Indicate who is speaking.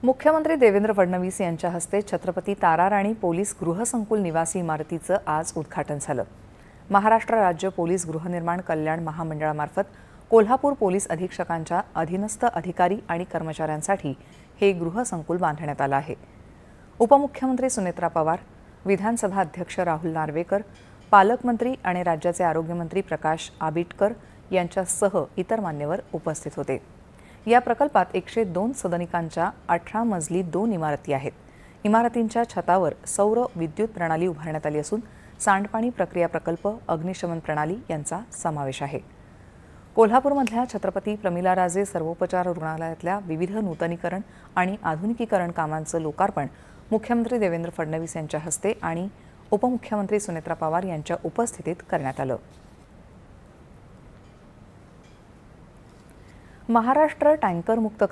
Speaker 1: मुख्यमंत्री देवेंद्र फडणवीस यांच्या हस्ते छत्रपती ताराराणी पोलीस गृहसंकुल निवासी इमारतीचं आज उद्घाटन झालं। महाराष्ट्र राज्य पोलीस गृहनिर्माण कल्याण महामंडळामार्फत कोल्हापूर पोलीस अधीक्षकांच्या अधीनस्थ अधिकारी आणि कर्मचाऱ्यांसाठी हे गृहसंकुल बांधण्यात आलं आहे। उपमुख्यमंत्री सुनेत्रा पवार, विधानसभा अध्यक्ष राहुल नार्वेकर, पालकमंत्री आणि राज्याचे आरोग्यमंत्री प्रकाश आबिटकर यांच्यासह इतर मान्यवर उपस्थित होते। या प्रकल्पात 102 सदनिकांच्या 18 मजली 2 इमारती आहेत। इमारतींच्या छतावर सौर विद्युत प्रणाली उभारण्यात आली असून सांडपाणी प्रक्रिया प्रकल्प, अग्निशमन प्रणाली यांचा समावेश आहे। कोल्हापूरमधल्या छत्रपती प्रमिलाराजे सर्वोपचार रुग्णालयातल्या विविध नूतनीकरण आणि आधुनिकीकरण कामांचं लोकार्पण मुख्यमंत्री देवेंद्र फडणवीस यांच्या हस्ते आणि उपमुख्यमंत्री सुनेत्रा पवार यांच्या उपस्थितीत करण्यात आलं। महाराष्ट्र टँकर मुक्त